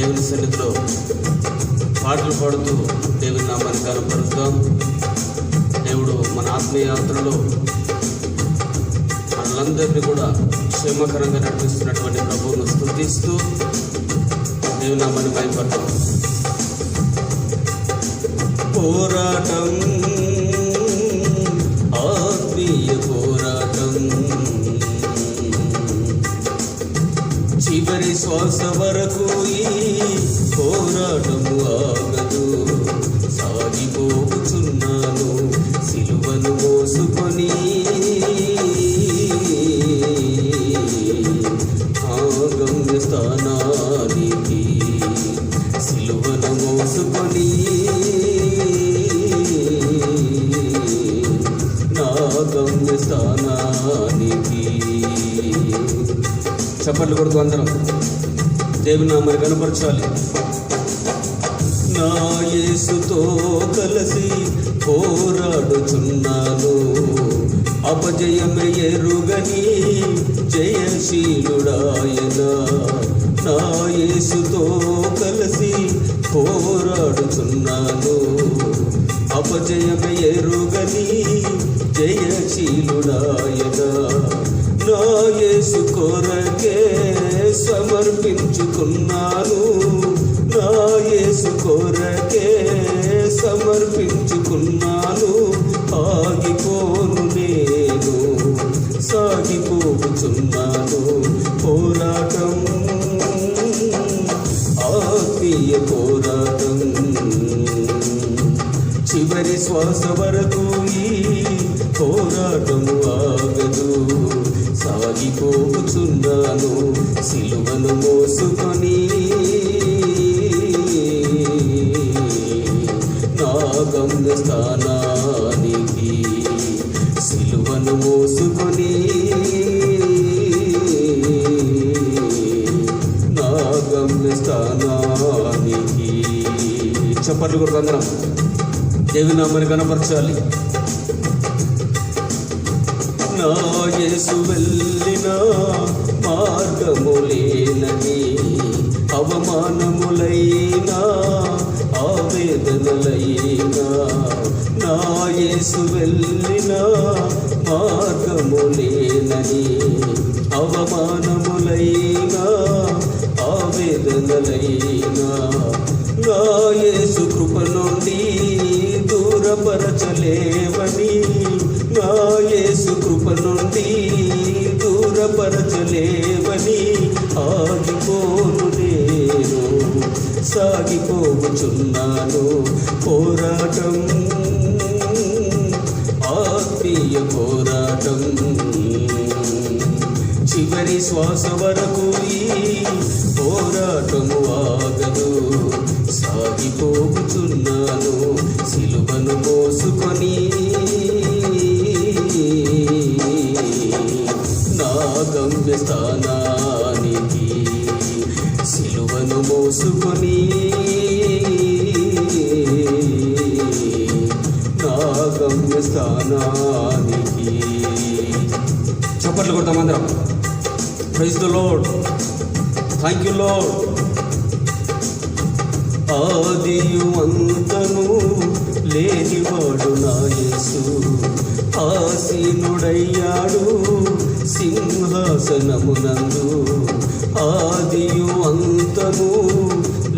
దేవుని సన్నిధిలో పాటలు పాడుతూ దేవుని నామాన్ని కనపరుద్దాం. దేవుడు మన ఆత్మీయాత్రలో మనలందరినీ కూడా క్షేమకరంగా నడిపిస్తున్నటువంటి ప్రభువును స్తుతిస్తూ దేవుని నామాన్ని భయపడతాం. పోరాటం, ఆత్మీయ పోరాటం, చివరి శ్వాస వరకు ఈ పోరాటము ఆగదు. సాగిపోతున్నాను సిలువను మోసుకొని, ఆ గమ్యస్థానానికి సిలువను మోసుకొని, నా గమ్యస్థానానికి. చప్పట్లు కొడుతూ అందరం దేవుని నామాన్ని కనపరచాలి. నా యేసుతో కలిసి పోరాడుచున్నాను, అపజయమే ఎరుగని జయశీలుడాయన. నా యేసుతో కలిసి పోరాడుచున్నాను, అపజయమే ఎరుగని జయశీలుడాయన. నా యేసు కొరకే సమర్పించుకున్నాను, నా యేసు కొరకే సమర్పించుకున్నాను. ఆగిపోను నేను, సాగిపోతున్నాను. పోరాటం, ఆత్మీయ పోరాటం, చివరి శ్వాస వరకు ఈ పోరాటము ఆగదు. సాగిపోతున్నాను సిలువను మోసుకొని, నా గమ్యస్థానానికి సిలువను మోసుకొని, నా గమ్యస్థానానికి. చప్పట్లు కొడుతూ అందరం దేవుని నామాన్ని కనపరచాలి. నా యేసు వెళ్ళిన మార్గములేనని, అవమానములైనా ఆవేదనలైనా, నా యేసు వెళ్ళిన మార్గములేనని, అవమానములైనా ఆవేదనలైనా, నా యేసు కృప నుండి దూరపరచలేవని, నా యేసు కృప నుండి దూరపరచలేవని. ఆగిపోను నేను, సాగిపోచున్నాను. పోరాటం, ఆత్మీయ పోరాటం, చివరి శ్వాస వరకు ఈ పోరాటము ఆగదు. సాగిపోచున్నాను సిలువను మోసుకొని, నా గమ్యస్థానానికి సిలువను మోసుకొని, నా గమ్యస్థానానికి. చప్పట్లు కొడతాం అందరం. Praise the lord. Thank you lord. ఆదియు అంతము లేనివాడు నా యేసు, ఆసీనుడయ్యాడు సింహాసనమునందు. ఆదియు అంతము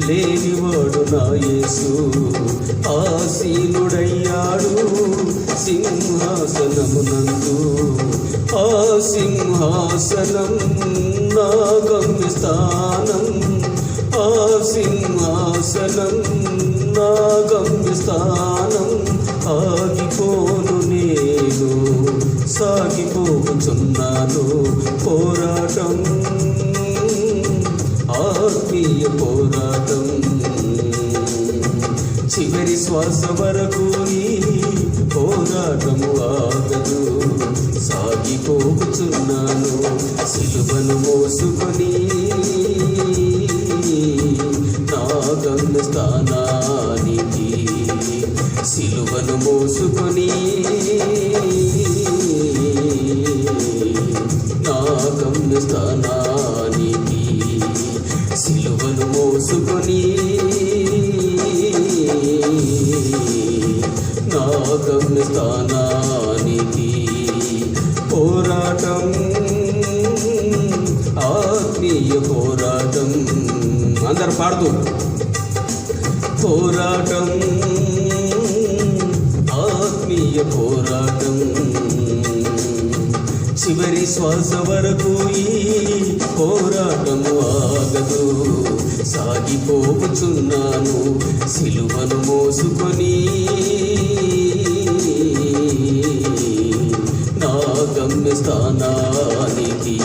లేనివాడు నా యేసు, ఆసీనుడయ్యాడు సింహాసనమునందు. ఆ సింహాసనం నా గమ్యస్థానం, ఆ సింహాసనం నా గమ్యస్థానం. ఆగిపోను నేను, సాగిపోచున్నాను. పోరాటం, ఆత్మీయ పోరాటం, చివరి శ్వాస వరకు ఈ పోరాటము ఆగదు. సాగిపోచున్నాను సిలువను మోసుకొని, నా గమ్యస్థానానికి సిలువను మోసుకొని, నా గమ్యస్థానానికి సిలువను మోసుకొని. మోసుకొని నా గమ్యస్థానానికి పోరాటం, ఆత్మీయ పోరాటం. అందరు పాడుతూ పోరాటం, ఆత్మీయ పోరాటం. చివరి శ్వాస వరకు ఈ పోరాటము ఆగదు. సాగిపోచున్నాను సిలువను మోసుకొని నా గమ్యస్థానానికి.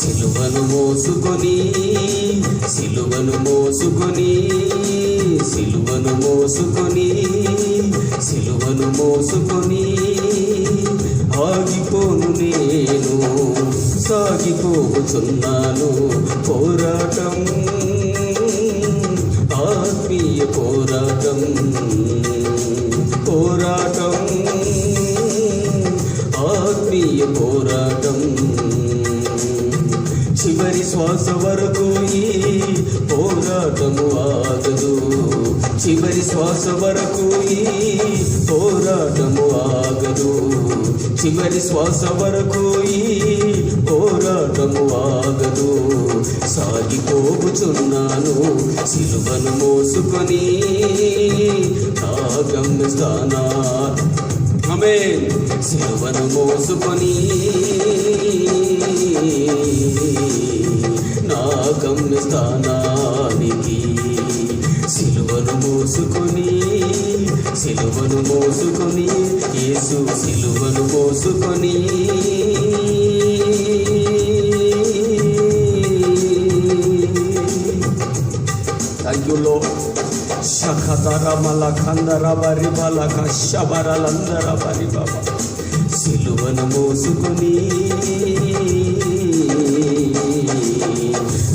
సిలువను మోసుకొని, సిలువను మోసుకొని, సిలువను మోసుకొని, సిలువను మోసుకొని ఆగిపోను నేను, సాగిపోతున్నాను. పోరాటం, ఆత్మీయ పోరాటం, పోరాటం, ఆత్మీయ పోరాటం. చివరి శ్వాస వరకు ఈ పోరాటము ఆగదు. చివరి శ్వాస వరకు ఈ పోరాటము ఆగదు. చివరి శ్వాస వరకు ఈ పోరాటము ఆగదు. సాగిపోచున్నాను సిలువను మోసుకొని నా గమ్యస్థానా. ఆమేన్. సిలువను మోసుకొని నా గమ్యస్థానానికి. సిలువను మోసుకొని, సిలువను మోసుకొని, యేసు సిలువను మోసుకొని థ్యాంక్ యూ లో శఖతర మలఖందర బరి బలక శబరలందర బరి బాబా. సిలువను మోసుకొని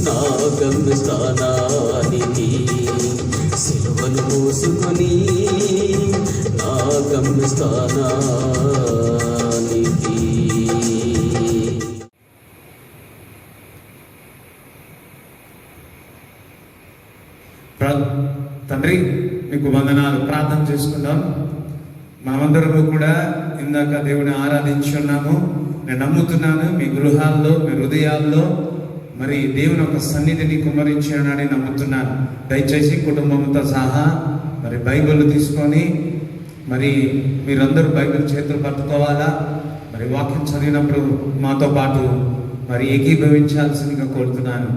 నా గమ్యస్థానానికి. సిలువను మోసుకొని నా గమ్యస్థానానికి. తండ్రి మీకు వందనాలు. ప్రార్థన చేసుకుందాం. మనమందరము కూడా ఇందాక దేవుని ఆరాధించున్నాము. నేను నమ్ముతున్నాను మీ గృహాల్లో, మీ హృదయాల్లో మరి దేవుని ఒక సన్నిధిని కుమ్మరించానని నమ్ముతున్నాను. దయచేసి కుటుంబంతో సహా మరి బైబిల్ తీసుకొని మరి మీరందరూ బైబిల్ చేతులు పట్టుకోవాలా. మరి వాక్యం చదివినప్పుడు మాతో పాటు మరి ఏకీభవించాల్సిందిగా కోరుతున్నాను.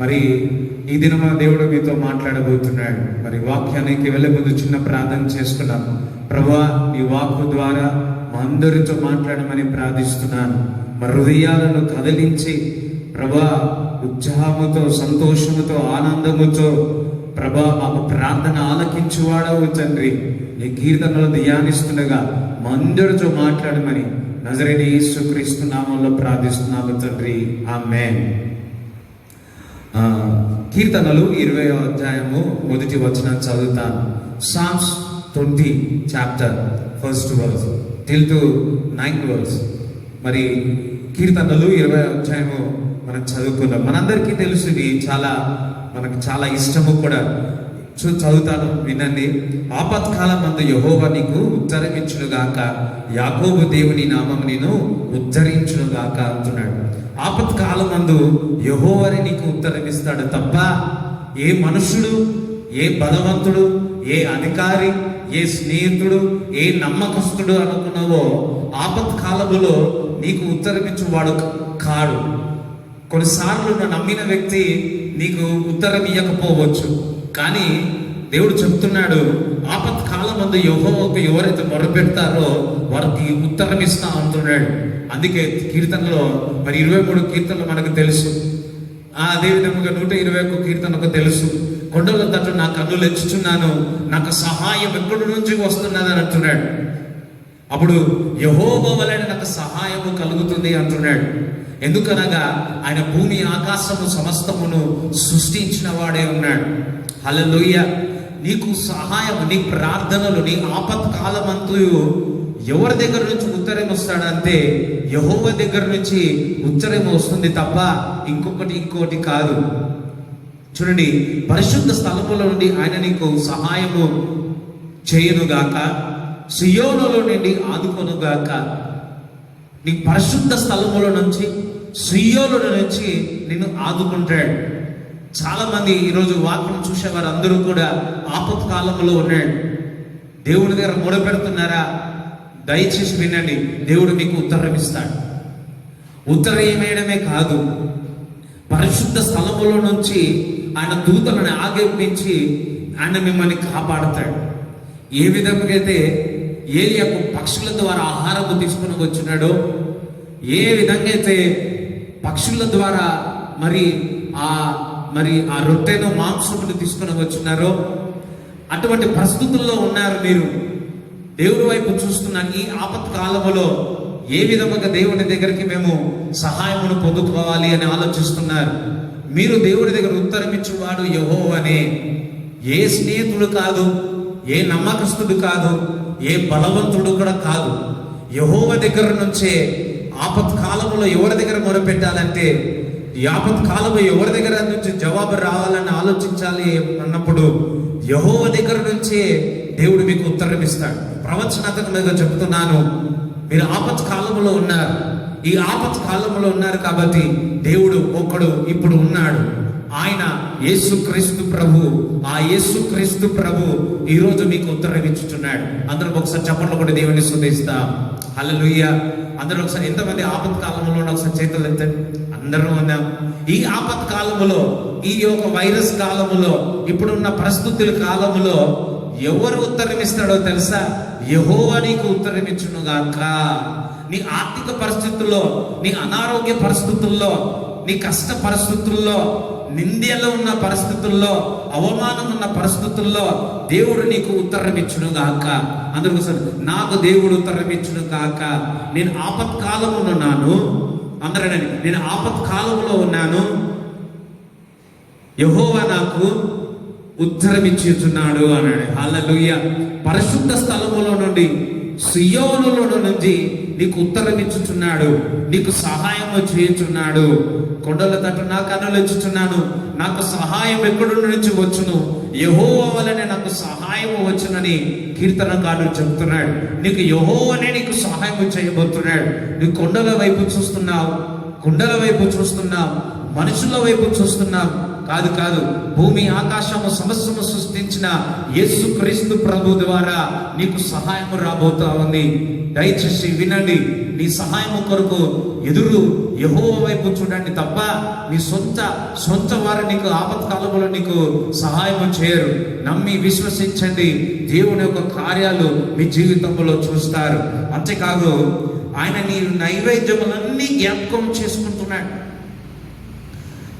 మరి ఈ దినం దేవుడు మీతో మాట్లాడబోతున్నాడు. మరి వాక్యానికి వెళ్ళే ముందు చిన్న ప్రార్థన చేసుకున్నాను. ప్రభువా, ఈ వాక్కు ద్వారా మా అందరితో మాట్లాడమని ప్రార్థిస్తున్నాను. మా హృదయాలను కదిలించి ప్రభా ఉత్సాహముతో, సంతోషముతో, ఆనందముతో ప్రభా మాకు ప్రార్థన ఆలకించువాడవు తండ్రి. ఈ కీర్తనలు ధ్యానిస్తుండగా మా అందరితో మాట్లాడమని నజరేయుడైన యేసుక్రీస్తు నామములో ప్రార్థిస్తున్నాము తండ్రి. ఆమేన్. కీర్తనలు 20వ అధ్యాయము 1వ వచనం చదువుతాను. Psalms 20 chapter 1st verse till to 9th verse. మరి కీర్తనలు 20వ అధ్యాయము మనం చదువుకుందాం. మనందరికీ తెలుసు, ఇది మనకు చాలా ఇష్టము కూడా. చదువుతాను, వినండి. ఆపత్కాలమందు యెహోవా నీకు ఉద్ధరించునుగాక, యాకోబు దేవుని నామము నేను ఉద్ధరించునుగాక అంటున్నాడు. ఆపత్కాలమందు యెహోవాని నీకు ఉత్తరమిస్తాడు తప్ప ఏ మనుషుడు, ఏ బలవంతుడు, ఏ అధికారి, ఏ స్నేహితుడు, ఏ నమ్మకస్తుడు అనుకున్నావో ఆపత్కాలములో నీకు ఉత్తరమిచ్చువాడు కాడు. కొన్నిసార్లు నమ్మిన వ్యక్తి నీకు ఉత్తరం ఇవ్వకపోవచ్చు, కానీ దేవుడు చెప్తున్నాడు, ఆపత్కాలమందు యెహోవాకు ఎవరైతే మొరపెడతారో వారికి ఉత్తరం ఇస్తా అంటున్నాడు. అందుకే కీర్తనలో మరి 23 కీర్తనలు మనకు తెలుసు. అదేవిధంగా 121 కీర్తనకు తెలుసు. కొండల తట్టు నా కన్నులు ఎచ్చుచున్నాను, నాకు సహాయం ఎక్కడి నుంచి వస్తున్నది అని అంటున్నాడు. అప్పుడు యెహోవా వలన నాకు సహాయము కలుగుతుంది అంటున్నాడు. ఎందుకనగా ఆయన భూమి ఆకాశము సమస్తమును సృష్టించిన వాడే ఉన్నాడు. హల్లెలూయా. నీకు సహాయం, నీ ప్రార్థనలు, నీ ఆపత్కాలమంతు ఎవరి దగ్గర నుంచి ఉత్తరం వస్తాడంటే యెహోవా దగ్గర నుంచి ఉత్తరం వస్తుంది తప్ప ఇంకొకటి కాదు. చూడండి, పరిశుద్ధ స్థలములో నుండి ఆయన నీకు సహాయము చేయునుగాక, సియోనులో నుండి ఆదుకొనుగాక. నీ పరిశుద్ధ స్థలములో నుంచి, సియోను నుంచి నిన్ను ఆదుకుంటాడు. చాలా మంది ఈరోజు వాక్యం చూసేవారు అందరూ కూడా ఆపత్కాలంలో ఉన్నాడు. దేవుడి దగ్గర మొరపెడుతున్నారా? దయచేసి వినండి, దేవుడు మీకు ఉత్తరం ఇస్తాడు. ఉత్తరం ఏమేయడమే కాదు, పరిశుద్ధ స్థలములో నుంచి ఆయన దూతలను ఆజ్ఞాపించి ఆయన మిమ్మల్ని కాపాడతాడు. ఏ విధంగా అయితే ఏలియాకు పక్షుల ద్వారా ఆహారము తీసుకుని వచ్చినాడో, ఏ విధంగా అయితే పక్షుల ద్వారా మరి ఆ రొట్టెను మాంసమును తీసుకుని వచ్చినారో, అటువంటి పరిస్థితుల్లో ఉన్నారు మీరు. దేవుడి వైపు చూస్తున్న ఈ ఆపత్కాలములో ఏ విధముగా దేవుని దగ్గరికి మేము సహాయమును పొందుకోవాలి అని ఆలోచిస్తున్నారు. మీరు దేవుడి దగ్గర ఉత్తరం ఇచ్చేవాడు యెహోవానే. ఏ స్నేహితుడు కాదు, ఏ నమ్మకస్తుడు కాదు, ఏ బలవంతుడు కూడా కాదు. యెహోవా దగ్గర నుంచే ఆపత్కాలంలో ఎవరి దగ్గర మొరపెట్టాలంటే, ఈ ఆపత్కాలంలో ఎవరి దగ్గర నుంచి జవాబు రావాలని ఆలోచించాలి అన్నప్పుడు యెహోవా దగ్గర నుంచే దేవుడు మీకు ఉత్తరం ఇస్తాడు. ప్రవచనాత్మకంగా చెప్తున్నాను, మీరు ఆపత్కాలంలో ఉన్నారు. ఈ ఆపత్కాలంలో ఉన్నారు కాబట్టి దేవుడు ఒక్కడు ఇప్పుడు ఉన్నాడు. ఆయన యేసుక్రీస్తు ప్రభు. ఆ యేసుక్రీస్తు ప్రభు ఈరోజు మీకు ఉత్తరం ఇచ్చుచున్నాడు. అందరం ఒకసారి చప్పట్లు కూడా దేవుని స్తుతిస్తాం. హల్లెలూయా. అందరూ ఒకసారి, ఎంతమంది ఆపత్కాలంలో ఒకసారి చేతులు ఎత్తండి. అందరూ ఉన్నాం. ఈ ఆపత్కాలములో, ఈ యొక్క వైరస్ కాలములో, ఇప్పుడున్న పరిస్థితుల కాలములో ఎవరు ఉత్తరం ఇస్తాడో తెలుసా? యెహోవా నీకు ఉత్తరం ఇచ్చును గాక. నీ ఆర్థిక పరిస్థితుల్లో, నీ అనారోగ్య పరిస్థితుల్లో, నీ కష్ట పరిస్థితుల్లో, నిందలో ఉన్న పరిస్థితుల్లో, అవమానం ఉన్న పరిస్థితుల్లో దేవుడు నీకు ఉత్తరం ఇచ్చును గాక. అందరూ నాకు దేవుడు ఉత్తరం ఇచ్చును గాక. నేను ఆపత్కాలంలో ఉన్నాను. అందరూ నేను ఆపత్కాలంలో ఉన్నాను, యెహోవా నాకు ఉత్తరం ఇచ్చుచున్నాడు అన్నాడు. హల్లెలూయా. పరిశుద్ధ స్థలములో నుండి, సియోనులో నుంచి నీకు ఉత్తరం ఇచ్చుచున్నాడు, నీకు సహాయము చేయుచున్నాడు. కొండల తట్టు నా కన్నులు ఇచ్చుచున్నాను, నాకు సహాయం ఎక్కడి నుంచి వచ్చును, యెహోవా వలనే నాకు సహాయము వచ్చునని కీర్తనకారుడు చెప్తున్నాడు. నీకు యెహోవానే నీకు సహాయం చేయబోతున్నాడు. నువ్వు కొండల వైపు చూస్తున్నావు, కొండల వైపు చూస్తున్నావు, మనుషుల వైపు చూస్తున్నావు కాదు, భూమి ఆకాశము సమస్తము సృష్టించిన యేసుక్రీస్తు ప్రభు ద్వారా నీకు సహాయము రాబోతా ఉంది. దయచేసి వినండి, నీ సహాయము కొరకు ఎదురు యెహోవా వైపు చూడండి తప్ప నీ సొంత వారు నీకు ఆపత్కాలంలో నీకు సహాయము చేయరు. నమ్మి విశ్వసించండి, దేవుని యొక్క కార్యాలు మీ జీవితంలో చూస్తారు. అంతేకాదు, ఆయన నీ నైవేద్యములన్నీ జ్ఞాపకం చేసుకుంటున్నాడు.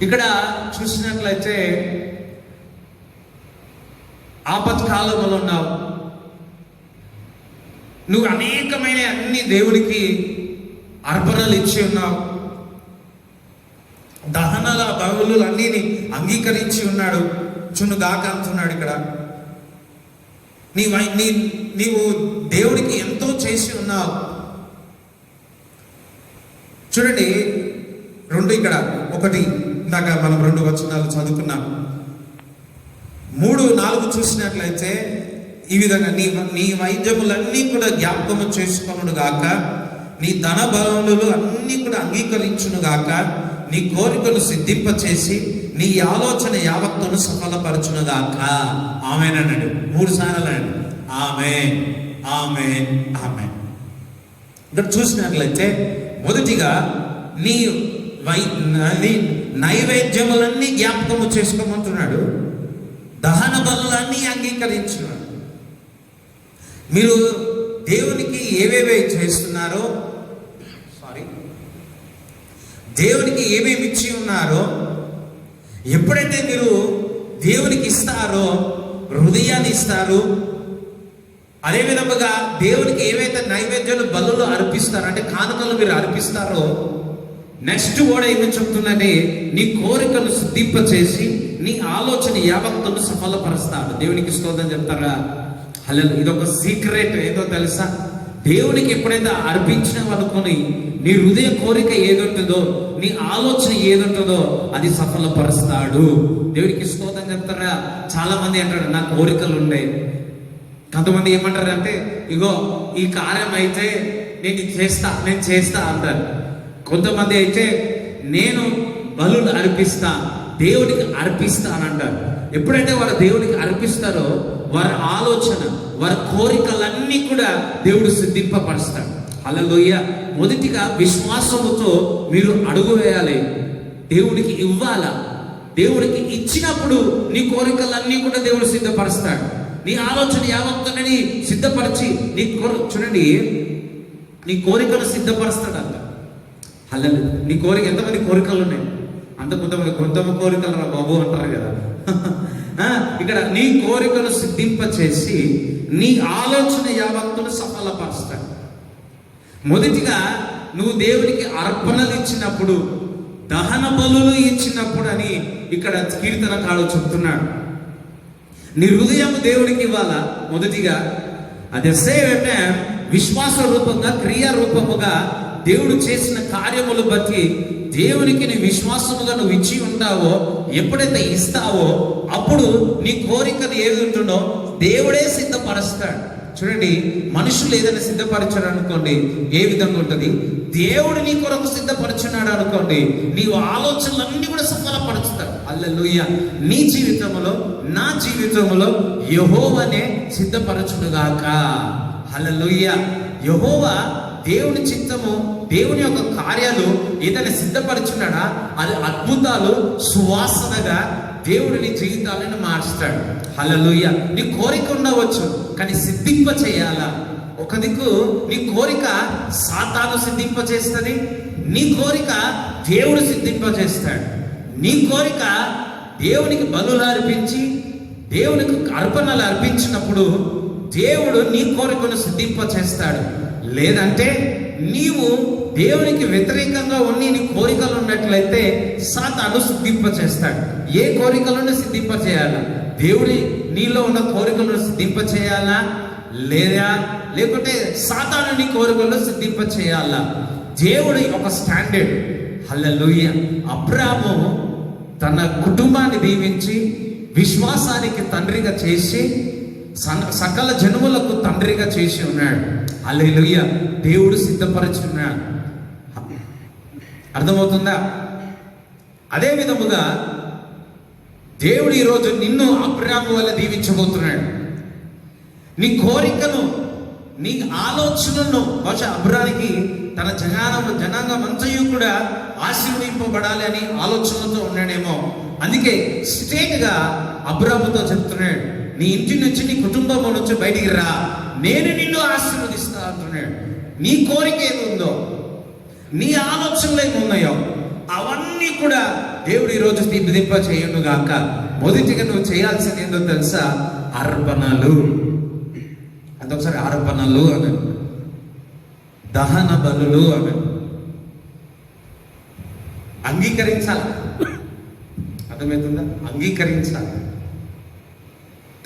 ఇక్కడ చూసినట్లయితే ఆపత్కాలంలో ఉన్నావు, నువ్వు అనేకమైన అన్ని దేవుడికి అర్పణలు ఇచ్చి ఉన్నావు, దహనాల బలులు అన్నీ అంగీకరించి ఉన్నాడు. చున్నుగాక అంటున్నాడు ఇక్కడ. నీవు దేవుడికి ఎంతో చేసి ఉన్నావు. చూడండి, రెండు ఇక్కడ, ఒకటి ఇందాక మనం 2 వచనాలు చదువుకున్నాం. 3, 4 చూసినట్లయితే ఈ విధంగా నీ వైద్యములన్నీ కూడా జ్ఞాపకము చేసుకొనుడు గాక, నీ ధన బలములు అన్నీ కూడా అంగీకరించును గాక, నీ కోరికలు సిద్ధింప చేసి నీ ఆలోచన యావత్తును సఫలపరచును గాక. ఆమేన్ అన్నాడు 3 సార్లు అండి. ఆమేన్, ఆమేన్, ఆమేన్. ఇక్కడ చూసినట్లయితే మొదటిగా నీ నైవేద్యములన్నీ జ్ఞాపకము చేసుకోమంటున్నాడు, దహన బలులన్నీ అంగీకరించున్నాడు. మీరు దేవునికి ఏవేవి చేస్తున్నారో, దేవునికి ఏమేమి ఇచ్చి ఉన్నారో, ఎప్పుడైతే మీరు దేవునికి ఇస్తారో, హృదయాన్ని ఇస్తారు, అదే విధముగా దేవునికి ఏవైతే నైవేద్యాలు బలులు అర్పిస్తారో, అంటే కానుకలు మీరు అర్పిస్తారో, నెక్స్ట్ కూడా ఏమి చెప్తున్నది, నీ కోరికలు సిద్ధింప చేసి నీ ఆలోచన యావత్తును సఫలపరుస్తాడు. దేవునికి స్తోత్రం చెప్తారా? హల్లెలూయా. ఇది ఒక సీక్రెట్ ఏదో తెలుసా? దేవునికి ఎప్పుడైతే అర్పించినావు అనుకొని నీ హృదయ కోరిక ఏదుంటుందో, నీ ఆలోచన ఏదుంటుందో అది సఫలపరుస్తాడు. దేవుడికి స్తోత్రం చెప్తారా? చాలా మంది అంటారు నా కోరికలు ఉన్నాయి. కొంతమంది ఏమంటారు అంటే ఇగో ఈ కార్యం అయితే నేను చేస్తా అంటారు. కొంతమంది అయితే నేను బలులు అర్పిస్తా, దేవుడికి అర్పిస్తా అని అంటారు. ఎప్పుడైతే వారు దేవుడికి అర్పిస్తారో వారి ఆలోచన, వారి కోరికలన్నీ కూడా దేవుడు సిద్ధింపపరుస్తాడు. హల్లెలూయా. మొదటిగా విశ్వాసముతో మీరు అడుగు వేయాలి, దేవుడికి ఇవ్వాలా. దేవుడికి ఇచ్చినప్పుడు నీ కోరికలన్నీ కూడా దేవుడు సిద్ధపరుస్తాడు. నీ ఆలోచన యావత్తని సిద్ధపరిచి చూడండి, నీ కోరికలు సిద్ధపరుస్తాడంట. హల్లెలూయా. నీ కోరిక, ఎంతమంది కోరికలు ఉన్నాయి? కొంతమంది కోరికలు రా బాబు అంటారు కదా. ఇక్కడ నీ కోరికను సిద్ధింపచేసి నీ ఆలోచన యావత్తును సఫలపరుస్తాడు. మొదటిగా నువ్వు దేవునికి అర్పణలు ఇచ్చినప్పుడు, దహన బలులు ఇచ్చినప్పుడు అని ఇక్కడ కీర్తనకారుడు చెప్తున్నాడు. నీ హృదయం దేవుడికి ఇవ్వాలా మొదటిగా. అదే సేమ్ టైం విశ్వాస రూపంగా, క్రియా రూపముగా దేవుడు చేసిన కార్యములు బట్టి దేవునికి నీ విశ్వాసముగా నువ్వు ఇచ్చి ఉంటావో, ఎప్పుడైతే ఇస్తావో అప్పుడు నీ కోరికను ఏది ఉంటుందో దేవుడే సిద్ధపరుస్తాడు. చూడండి, మనుషులు ఏదైనా సిద్ధపరచాడు అనుకోండి, ఏ విధంగా ఉంటుంది? దేవుడు నీ కొరకు సిద్ధపరచున్నాడు అనుకోండి, నీవు ఆలోచనలన్నీ కూడా సఫలపరుస్తాడు. హల్లెలూయా. నీ జీవితంలో, నా జీవితంలో యెహోవానే సిద్ధపరచునుగాక. హల్లెలూయా. యెహోవా దేవుని చిత్తము, దేవుని యొక్క కార్యాలు ఏదైనా సిద్ధపరచున్నాడా అది అద్భుతాలు, సువాసనగా దేవుడిని జీవితాలను మార్చుతాడు. హల్లెలూయా. నీ కోరిక ఉండవచ్చు కానీ సిద్ధింప చేయాలా. ఒక దిక్కు నీ కోరిక సాతాను సిద్ధింప చేస్తుంది, నీ కోరిక దేవుడు సిద్ధింప చేస్తాడు. నీ కోరిక దేవునికి బలులు అర్పించి, దేవునికి అర్పణలు అర్పించినప్పుడు దేవుడు నీ కోరికను సిద్ధింప చేస్తాడు. లేదంటే నీవు దేవునికి వ్యతిరేకంగా నీ కోరికలు ఉన్నట్లయితే సాతాను సిద్ధింప చేస్తాడు. ఏ కోరికలను సిద్ధింప చేయాలా? దేవుడి నీలో ఉన్న కోరికలను సిద్ధింప చేయాలా, లేకుంటే సాతాను నీ కోరికలను సిద్ధింప చేయాలా? దేవుడి ఒక స్టాండర్డ్. హల్లెలూయా. అబ్రాహాము తన కుటుంబాన్ని దీవించి విశ్వాసానికి తండ్రిగా చేసి సకల జనుములకు తండ్రిగా చేసి ఉన్నాడు. హల్లెలూయా. దేవుడు సిద్ధపరిచి ఉన్నాడు. అర్థమవుతుందా? అదే విధముగా దేవుడు ఈరోజు నిన్ను అబ్రాహాము వల్ల దీవించబోతున్నాడు. నీ కోరికను, నీ ఆలోచనను, బహుశా అబ్రాహాముకి తన జనాంగం అంతయు కూడా ఆశీర్వదింపబడాలి అని ఆలోచనతో ఉన్నాడేమో. అందుకే స్ట్రేట్ గా అబ్రాహాముతో చెప్తున్నాడు, నీ ఇంటి నుంచి, నీ కుటుంబం నుంచి బయటికి రా, నేను నిన్ను ఆశీర్వదిస్తా అంటున్నాడు. నీ కోరిక ఏముందో, నీ ఆలోచనలు ఏమున్నాయో అవన్నీ కూడా దేవుడు ఈరోజు సిద్ధింప చేయును గాక. మొదటిగా నువ్వు చేయాల్సింది ఏందో తెలుసా? అర్పణలు. అదొకసారి అర్పణలు అని, దహన బలులు అని అంగీకరించాలి. అర్థమవుతుందా? అంగీకరించాలి.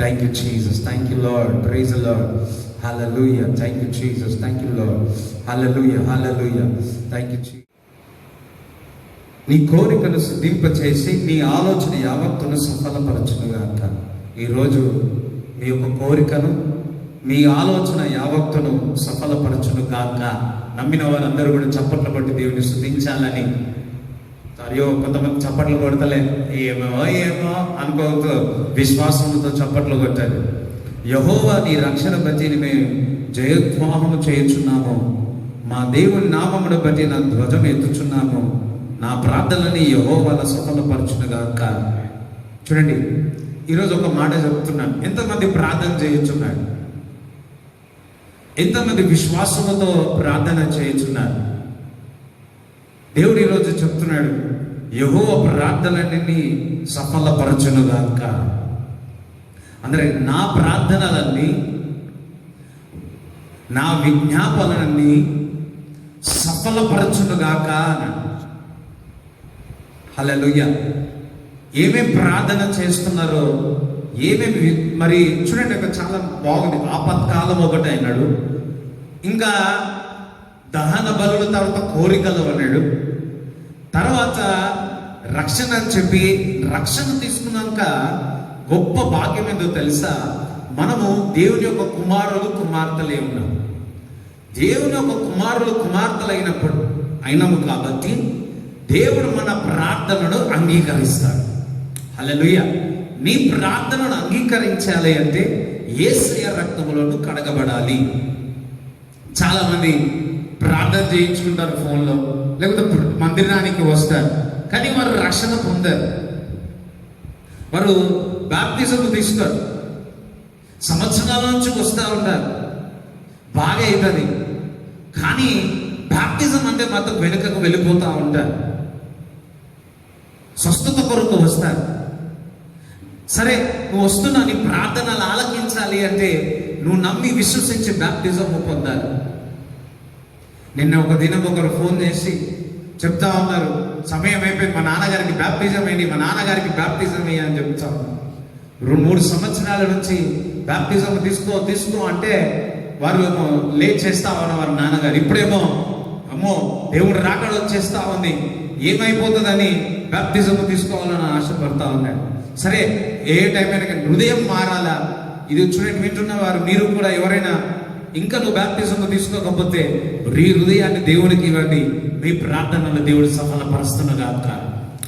Thank you Jesus, thank you Lord, praise the Lord, hallelujah. Thank you Jesus, thank you Lord, hallelujah, hallelujah, thank you. నీ కోరికను సిద్ధింపచేసి నీ ఆలోచన యావత్తును సఫలపరచునుగాక. ఈరోజు మీ యొక్క కోరికను, మీ ఆలోచన యావత్తును సఫలపరచునుగాక. నమ్మిన వారందరూ కూడా చప్పట్లు కొట్టి దేవుని స్తుతించాలని. అయ్యో, కొంతమంది చప్పట్లు కొడతలే, ఏమో అనుకోవద్దు, విశ్వాసంతో చప్పట్లు కొట్టాలి. యెహోవా నీ రక్షణ బట్టి మేము జయోద్వాహము చేయుచున్నాము, మా దేవుని నామమును బట్టి నా ధ్వజం ఎత్తుచున్నాము, నా ప్రార్థనని యెహోవాల సఫలపరచునుగాక. చూడండి, ఈరోజు ఒక మాట చెప్తున్నాను. ఎంతమంది ప్రార్థన చేయుచున్నారు? ఎంతమంది విశ్వాసముతో ప్రార్థన చేయుచున్నారు? దేవుడు ఈరోజు చెప్తున్నాడు, యెహోవా ప్రార్థనని సఫలపరచునుగాక. అంటే నా ప్రార్థనలన్నీ, నా విజ్ఞాపనలన్నీ సఫలపరచునుగాక అన్నాడు. హల్లెలూయా. ఏమేమి ప్రార్థన చేస్తున్నారో, ఏమేమి మరి చూడండి, చాలా బాగుంది. ఆపత్కాలం ఒకటి అయినాడు, ఇంకా దహన బలుల తర్వాత కోరికలు అన్నాడు, తర్వాత రక్షణ అని చెప్పి రక్షణ తీసుకున్నాక గొప్ప భాగ్యం ఏందో తెలుసా? మనము దేవుని యొక్క కుమారులు కుమార్తెలే ఉన్నాం. దేవుని యొక్క కుమారులు కుమార్తెలు అయినాము కాబట్టి దేవుడు మన ప్రార్థనను అంగీకరిస్తాడు. హల్లెలూయా. నీ ప్రార్థనను అంగీకరించాలి అంటే యేసయ్య రక్తములను కడగబడాలి. చాలా మంది ప్రార్థన చేయించుకుంటారు ఫోన్లో, లేకపోతే మందిరానికి వస్తారు, కానీ వారు రక్షణ పొందారు. వారు బాప్తిజం తీస్తారు, సంవత్సరాల నుంచి వస్తూ ఉంటారు, బాగా అవుతుంది, కానీ బాప్తిజం అంటే మాత్రం వెనుకకు వెళ్ళిపోతూ ఉంటారు. స్వస్థత కొరకు వస్తారు. సరే, నువ్వు వస్తున్నా, నీ ప్రార్థనలు ఆలకించాలి అంటే నువ్వు నమ్మి విశ్వసించి బాప్తిజం పొందాలి. నిన్న ఒక దినం ఒకరు ఫోన్ చేసి చెప్తా ఉన్నారు, సమయం అయిపోయింది, మా నాన్నగారికి బాప్తిజం అయ్యి, మా నాన్నగారికి బాప్తిజం అయ్యి అని చెప్తా ఉన్నారు. 2-3 సంవత్సరాల నుంచి బాప్తిజం తీసుకో అంటే వారు ఏమో లేట్ చేస్తా ఉన్నారు వారి నాన్నగారు. ఇప్పుడేమో అమ్మో దేవుడు రాకడ వచ్చేస్తా ఉంది, ఏమైపోతుందని బాప్తిజం తీసుకోవాలని ఆశపడతా ఉన్నాడు. సరే, ఏ టైం అయినా కానీ హృదయం మారాలా. ఇది చూడండి, వింటున్న వారు మీరు కూడా ఎవరైనా ఇంకా నువ్వు బాప్తిజం తీసుకోకపోతే ఈ హృదయాన్ని దేవుడికి ఇవ్వండి, మీ ప్రార్థనలు దేవుడు సఫలపరుస్తున్నగాక.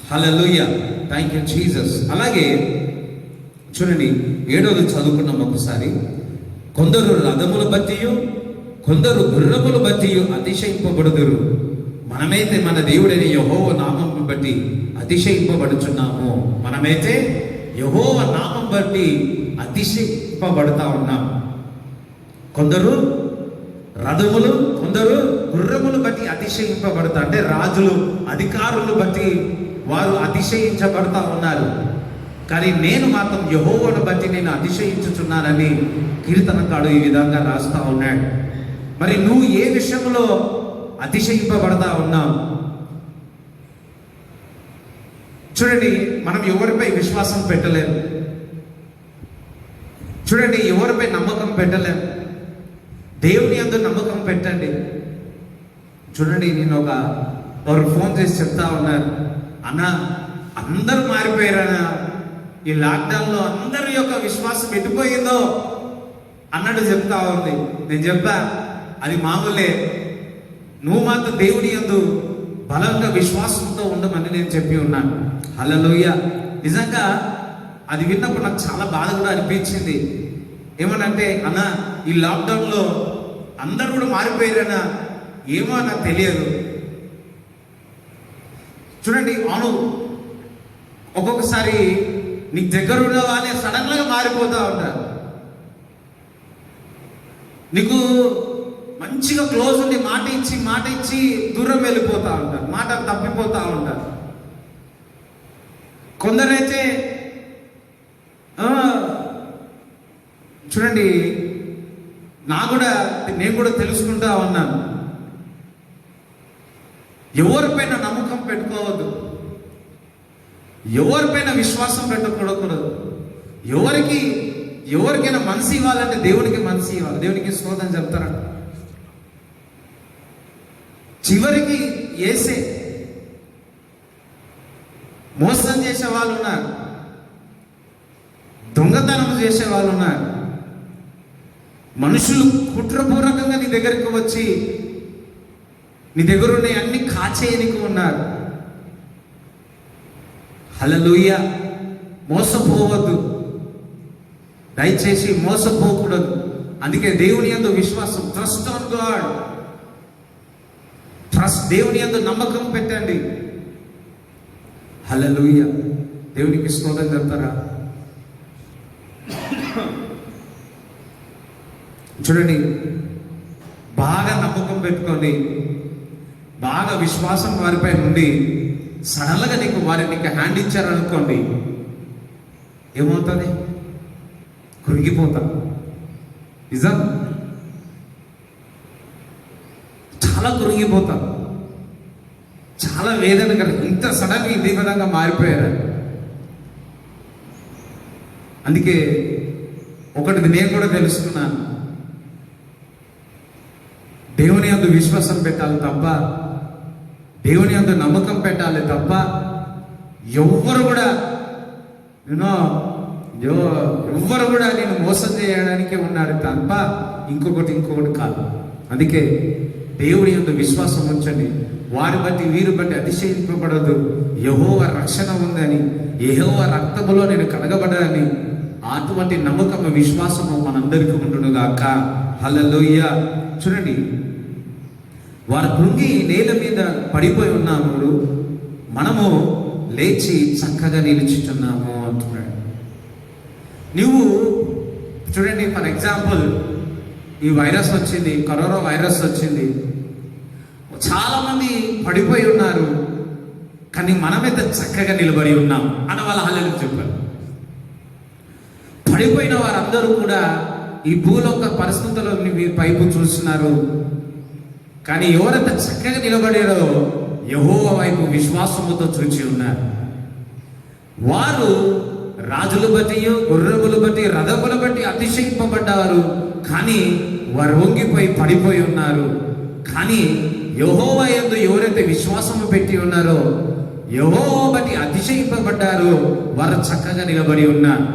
హల్లెలూయా, థ్యాంక్ యూ జీసస్. అలాగే చూడండి, 7వది చదువుకున్నాం ఒకసారి. కొందరు రథములు బట్టియు కొందరు గుర్రములు బట్టియు అతిశయింపబడుదురు, మనమైతే మన దేవుడైన యెహోవా నామం బట్టి అతిశయింపబడుచున్నాము. మనమైతే యెహోవా నామం బట్టి అతిశయింపబడతా ఉన్నాం. కొందరు రథములు కొందరు గుర్రములు బట్టి అతిశయింపబడతా, అంటే రాజులు అధికారులు బట్టి వారు అతిశయించబడతా ఉన్నారు. కానీ నేను మాత్రం యెహోవాను బట్టి నేను అతిశయించుచున్నానని కీర్తనకాడు ఈ విధంగా రాస్తా ఉన్నాడు. మరి నువ్వు ఏ విషయంలో అతిశయింపబడతా ఉన్నావు? చూడండి, మనం ఎవరిపై విశ్వాసం పెట్టలేము. చూడండి, ఎవరిపై నమ్మకం పెట్టలేము. దేవుని యందు నమ్మకం పెట్టండి. చూడండి, నేను ఒకరు ఫోన్ చేసి చెప్తా ఉన్నారు, అన్న అందరూ మారిపోయారన్నా, ఈ లాక్డౌన్లో అందరి యొక్క విశ్వాసం ఎట్టిపోయిందో అన్నట్టు చెప్తా ఉంది. నేను చెప్పా, అది మామూలే, నువ్వు మాత్రం దేవుని యందు బలంగా విశ్వాసంతో ఉండమని నేను చెప్పి ఉన్నాను. హల్లెలూయా. నిజంగా అది విన్నప్పుడు నాకు చాలా బాధ కూడా అనిపించింది. ఏమనంటే, అన్న ఈ లాక్డౌన్లో అందరూ కూడా మారిపోయారన్నా, ఏమో నాకు తెలియదు. చూడండి, అవును, ఒక్కొక్కసారి నీకు దగ్గర ఉన్న వాళ్ళే సడన్గా మారిపోతూ ఉంటారు. నీకు మంచిగా క్లోజ్ ఉండి మాట ఇచ్చి దూరం వెళ్ళిపోతూ ఉంటారు, మాట తప్పిపోతూ ఉంటారు. కొందరైతే చూడండి, నేను కూడా తెలుసుకుంటా ఉన్నాను, ఎవరిపైన నమ్మకం పెట్టుకోవద్దు, ఎవరిపైన విశ్వాసం పెట్టకూడదు. ఎవరికైనా మనసు ఇవ్వాలంటే దేవునికి మనసు ఇవ్వాలి. దేవునికి స్తోత్రం చెప్తారా? చివరికి యేసే. మోసం చేసే వాళ్ళు ఉన్నారు, దొంగతనం చేసే వాళ్ళు ఉన్నారు, మనుషులు కుట్రపూర్వకంగా నీ దగ్గరికి వచ్చి నీ దగ్గర ఉన్న అన్ని కాచేయనికి ఉన్నారు. హల్లెలూయా. మోసపోవద్దు, దయచేసి మోసపోకూడదు. అందుకే దేవుని యందు విశ్వాసం, ట్రస్ట్ ఆన్ గాడ్, దేవుని యందు నమ్మకం పెట్టండి. హల్లెలూయా. దేవునికి స్తోత్రం చెప్తారా? చూడండి, బాగా నమ్మకం పెట్టుకొని బాగా విశ్వాసం వారిపై నుండి సడన్గా నీకు హ్యాండ్ ఇచ్చారనుకోండి, ఏమవుతుంది? కృంగిపోతా. నిజం, చాలా కృంగిపోతా, చాలా వేదన కలిగి, ఇంత సడన్గా ఇదే విధంగా మారిపోయారు. అందుకే ఒకటి నేను కూడా తెలుసుకున్నాను, దేవుని యందు విశ్వాసం పెట్టాలి తప్ప, దేవుని యందు నమ్మకం పెట్టాలి తప్ప, ఎవ్వరు కూడా ఎవ్వరు కూడా నేను మోసం చేయడానికే ఉన్నాడు తప్ప ఇంకొకటి కాదు. అందుకే దేవుని యందు విశ్వాసం ఉంచండి. వారి బట్టి వీరు బట్టి అతిశయింపబడదు. యెహోవా రక్షణ ఉందని, యెహోవా రక్తములో నేను కడగబడ్డానని అటువంటి నమ్మకము విశ్వాసము మనందరికీ ఉండునుగాక. హల్లెలూయా. చూడండి, వారు కృంగి నేల మీద పడిపోయి ఉన్నాము, మనము లేచి చక్కగా నిలుచుచున్నాము అంటున్నాడు. నువ్వు చూడండి, ఫర్ ఎగ్జాంపుల్ ఈ వైరస్ వచ్చింది, కరోనా వైరస్ వచ్చింది, చాలా మంది పడిపోయి ఉన్నారు, కానీ మనమైతే చక్కగా నిలబడి ఉన్నాం అని వాళ్ళ హల్లెలూయా చెప్పారు. పడిపోయిన వారందరూ కూడా ఈ భూలోక పరిస్థితుల్లో పైపు చూస్తున్నారు, కానీ ఎవరైతే చక్కగా నిలబడారో యెహోవా వైపు విశ్వాసముతో చూచి ఉన్నారు. వారు రాజులు బట్టి, గుర్రములు బట్టి, రథములు బట్టి అతిశయింపబడ్డారు, కానీ వారు వంగిపోయి పడిపోయి ఉన్నారు. కానీ యెహోవా యందు ఎవరైతే విశ్వాసము పెట్టి ఉన్నారో, యెహోవా బట్టి అతిశయింపబడ్డారో వారు చక్కగా నిలబడి ఉన్నారు.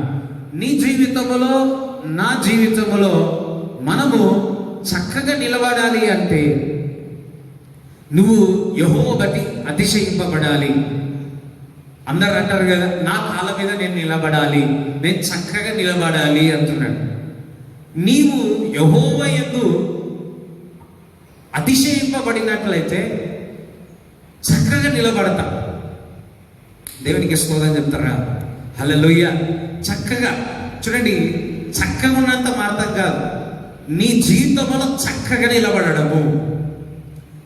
నీ జీవితంలో, నా జీవితంలో మనము చక్కగా నిలబడాలి అంటే నువ్వు యెహోవా బట్టి అతిశయింపబడాలి. అందరు అంటారు కదా, నా కాళ్ళ మీద నేను నిలబడాలి, నేను చక్కగా నిలబడాలి అంటున్నాడు. నీవు యెహోవా యందు అతిశయింపబడినట్లయితే చక్కగా నిలబడతా. దేవునికి స్తోత్రం చెప్తారా? హల్లెలూయా. చక్కగా చూడండి, చక్కగా ఉన్నంత మాత్రం కాదు, నీ జీవితంలో చక్కగా నిలబడము.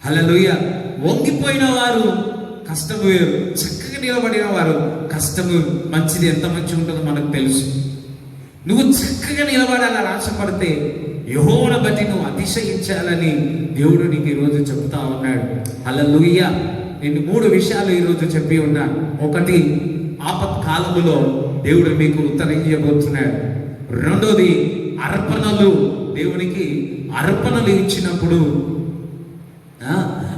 హల్లెలూయా. వంగిపోయిన వారు కష్టము వేరు, చక్కగా నిలబడిన వారు కష్టము మంచిది, ఎంత మంచి ఉంటుందో మనకు తెలుసు. నువ్వు చక్కగా నిలబడాలని ఆశపడితే యెహోవాను బట్టి నువ్వు అతిశయించాలని దేవుడు నీకు ఈరోజు చెప్తా ఉన్నాడు. హల్లెలూయా. నేను 3 విషయాలు ఈరోజు చెప్పి ఉన్నాను. ఒకటి, ఆపత్కాలములో దేవుడు మీకు ఉత్తరం ఇవ్వబోతున్నాడు. రెండోది, అర్పణలు. దేవునికి అర్పణలు ఇచ్చినప్పుడు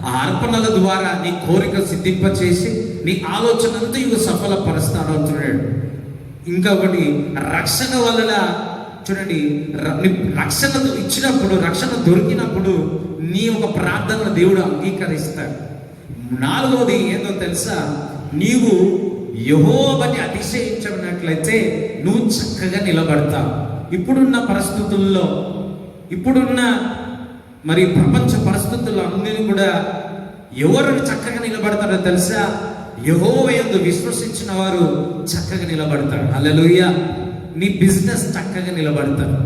ఆ అర్పణల ద్వారా నీ కోరిక సిద్ధింపచేసి నీ ఆలోచన అంతా ఇవి సఫలపరుస్తాడు అంటున్నాడు. ఇంకొకటి, రక్షణ వలన చూడండి, రక్షణ ఇచ్చినప్పుడు, రక్షణ దొరికినప్పుడు నీ ఒక ప్రార్థన దేవుడు అంగీకరిస్తాడు. 4వది ఏందో తెలుసా, నీవు యెహోవా బట్టి అతిశయించినట్లయితే నువ్వు చక్కగా నిలబడతావు. ఇప్పుడున్న పరిస్థితుల్లో, ఇప్పుడున్న మరి ప్రపంచ పరిస్థితుల్లో అన్నీ కూడా ఎవరు చక్కగా నిలబడతారో తెలుసా? యెహోవా యందు విశ్వసించిన వారు చక్కగా నిలబడతారు. హల్లెలూయా. నీ బిజినెస్ చక్కగా నిలబడతారు,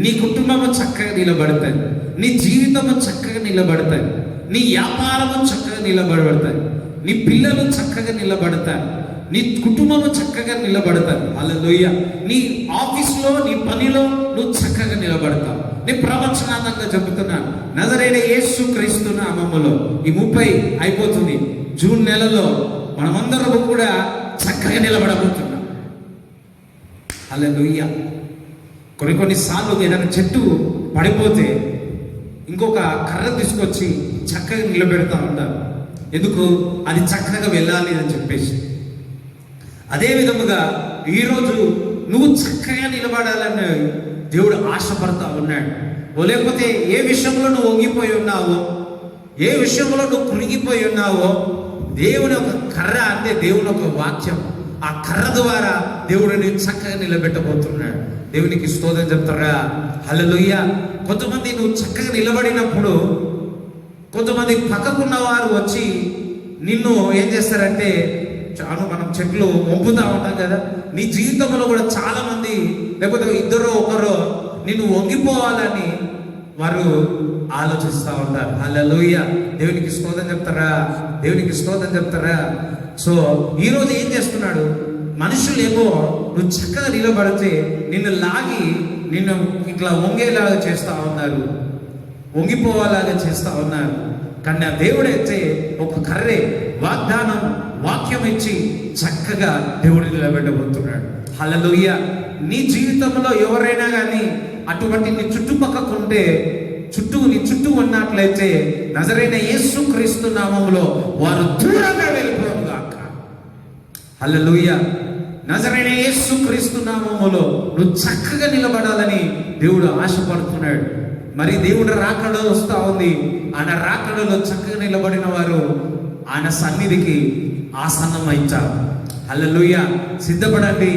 నీ కుటుంబము చక్కగా నిలబడతాయి, నీ జీవితము చక్కగా నిలబడతాయి, నీ వ్యాపారము చక్కగా నిలబడతాయి, నీ పిల్లలు చక్కగా నిలబడతారు, నీ కుటుంబము చక్కగా నిలబడతారు. హల్లెలూయా. నీ ఆఫీసులో, నీ పనిలో నువ్వు చక్కగా నిలబడతావు. నేను ప్రవచనాత్మకంగా చెబుతున్నాను, నజరేయుడైన యేసు క్రీస్తు నామములో ఈ 30 అయిపోతుంది, జూన్ నెలలో మనమందరము కూడా చక్కగా నిలబడబోతున్నాం. హల్లెలూయా. కొన్నిసార్లు ఏదైనా చెట్టు పడిపోతే ఇంకొక కర్ర తీసుకొచ్చి చక్కగా నిలబెడతా ఉంటారు. ఎందుకు? అది చక్కగా వెళ్ళాలి అని చెప్పేసి. అదే విధముగా ఈరోజు నువ్వు చక్కగా నిలబడాలని దేవుడు ఆశపడతా ఉన్నాడు. లేకపోతే ఏ విషయంలో నువ్వు వంగిపోయి ఉన్నావో, ఏ విషయంలో నువ్వు కృంగిపోయి ఉన్నావో, దేవుని ఒక కర్ర అంటే దేవుని ఒక వాక్యం, ఆ కర్ర ద్వారా దేవుడిని చక్కగా నిలబెట్టబోతున్నాడు. దేవునికి స్తోత్రం చెప్తారా? హల్లెలూయా. కొంతమంది నువ్వు చక్కగా నిలబడినప్పుడు కొంతమంది పక్కకున్న వారు వచ్చి నిన్ను ఏం చేస్తారంటే, మనం చెట్లు వంపుతా ఉంటాం కదా, నీ జీవితంలో కూడా చాలా మంది, లేకపోతే ఇద్దరు ఒకరు నిన్ను వంగిపోవాలని వారు ఆలోచిస్తూ ఉంటారు. హల్లెలూయా. దేవునికి స్తోత్రం చెప్తారా? దేవునికి స్తోత్రం చెప్తారా? సో ఈరోజు ఏం చేస్తున్నాడు, మనుషులేమో నువ్వు చక్కగా నిలబడితే నిన్ను లాగి నిన్ను ఇట్లా వంగేలాగా చేస్తూ ఉన్నారు, వంగిపోవాలాగా చేస్తూ ఉన్నారు. కానీ ఆ దేవుడైతే ఒక కర్రే, వాగ్దానం, వాక్యం ఇచ్చి చక్కగా దేవుడిని నిలబెట్టబోతున్నాడు. హల్లెలూయా. నీ జీవితంలో ఎవరైనా కానీ అటువంటి నీ చుట్టుపక్కల ఉంటే నీ చుట్టూ ఉన్నట్లయితే నజరైన యేసుక్రీస్తు నామములో వారు దూరంగా వెళ్ళిపోవుగాక. హల్లెలూయా. నజరైన యేసుక్రీస్తు నామములో నువ్వు చక్కగా నిలబడాలని దేవుడు ఆశపడుతున్నాడు. మరి దేవుడు రాకడ వస్తా ఉంది. ఆయన రాకడలో చక్కగా నిలబడిన వారు ఆయన సన్నిధికి ఆసన్నమైతారు. హల్లెలూయా. సిద్ధపడండి,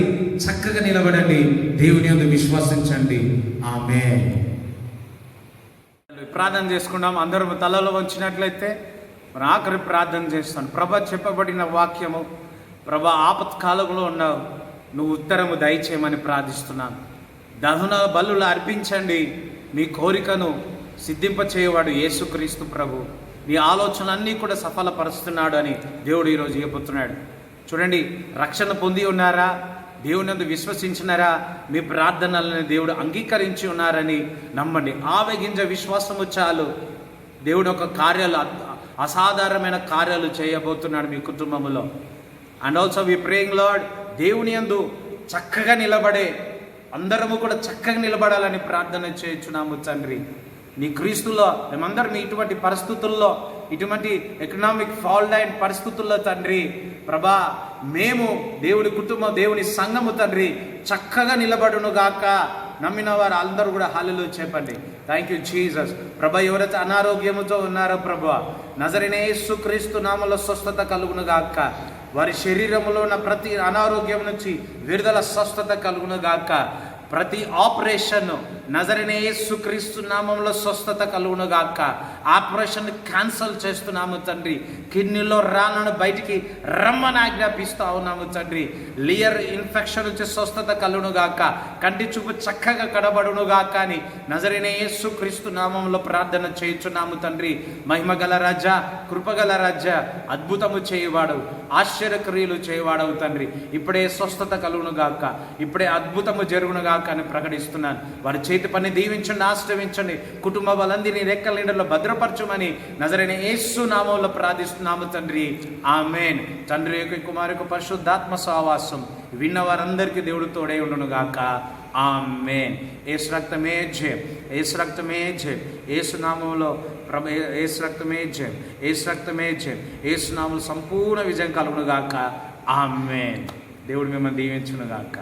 చక్కగా నిలబడండి, దేవుని యందు విశ్వసించండి. ఆమేన్. ప్రార్థన చేసుకున్నాం. అందరూ తలలో వంచినట్లయితే మన ఆఖరి ప్రార్థన చేస్తాను. ప్రభా, చెప్పబడిన వాక్యము ప్రభా, ఆపత్కాలంలో ఉన్నావు, నువ్వు ఉత్తరము దయచేయమని ప్రార్థిస్తున్నాను. దహన బలులు అర్పించండి, నీ కోరికను సిద్ధింపచేయవాడు యేసుక్రీస్తు ప్రభు. నీ ఆలోచనలన్నీ కూడా సఫలపరుస్తున్నాడు అని దేవుడు ఈరోజు చెబుతున్నాడు. చూడండి, రక్షణ పొంది ఉన్నారా, దేవుని యందు విశ్వసించినారా, మీ ప్రార్థనలను దేవుడు అంగీకరించి ఉన్నారని నమ్మండి. ఆవేగించే విశ్వాసము చాలు. దేవుడు ఒక కార్యాలు, అసాధారణమైన కార్యాలు చేయబోతున్నాడు మీ కుటుంబంలో. And also we praying Lord, దేవుని యందు చక్కగా నిలబడే అందరము కూడా చక్కగా నిలబడాలని ప్రార్థన చేయించున్నాము తండ్రి. నీ క్రీస్తులో మేమందరం ఇటువంటి పరిస్థితుల్లో, ఇటువంటి ఎకనామిక్ ఫాల్ డౌన్ పరిస్థితుల్లో తండ్రి ప్రభా, మేము దేవుని కుటుంబం, దేవుని సంఘము తండ్రి చక్కగా నిలబడును గాక. నమ్మిన వారు అందరూ కూడా హల్లెలూయా చెప్పండి. Thank you Jesus. ప్రభా, ఎవరైతే అనారోగ్యముతో ఉన్నారో ప్రభా, నజరైన యేసుక్రీస్తు నామములో స్వస్థత కలుగును గాక. వారి శరీరంలో ఉన్న ప్రతి అనారోగ్యం నుంచి విడుదల, స్వస్థత కలుగును గాక. ప్రతి ఆపరేషన్ నజరైన యేసుక్రీస్తు నామములో స్వస్థత కలుగును గాక. ఆపరేషన్ క్యాన్సల్ చేస్తున్నాము తండ్రి. కిడ్నీలో రాళ్ళను బయటికి రమ్మని ఆజ్ఞాపిస్తా ఉన్నాము తండ్రి. లియర్ ఇన్ఫెక్షన్ నుంచి స్వస్థత కలుగును గాక. కంటి చూపు చక్కగా కనబడును గాక అని నజరైన యేసుక్రీస్తు నామములో ప్రార్థన చేయుచున్నాము తండ్రి. మహిమగల రాజా, కృపగల రాజా, అద్భుతము చేయవాడు, ఆశ్చర్యక్రియలు చేయవాడవు తండ్రి. ఇప్పుడే స్వస్థత కలుగును గాక, ఇప్పుడే అద్భుతము జరుగును గాక అని ప్రకటిస్తున్నాను. వారి చేతి పని దీవించండి, ఆశ్రయించండి. కుటుంబ వాళ్ళందరినీ రెక్కల నీడలో భద్రపరచమని నజరైన యేసు నామములో ప్రార్థిస్తున్నాము తండ్రి. ఆమేన్. తండ్రి యొక్క, కుమారు యొక్క పరిశుద్ధాత్మ సహవాసం విన్న వారందరికీ దేవుడు తోడై ఉండును గాక. ఆమేన్. యేసు రక్తమే జయం, యేసు రక్తమే జయం, యేసు నామములో యేసు రక్తమే జయం, యేసు రక్తమే జయం, యేసు నామములో సంపూర్ణ విజయం కలుగును గాక. ఆమేన్. దేవుడు మిమ్మల్ని దీవించును గాక.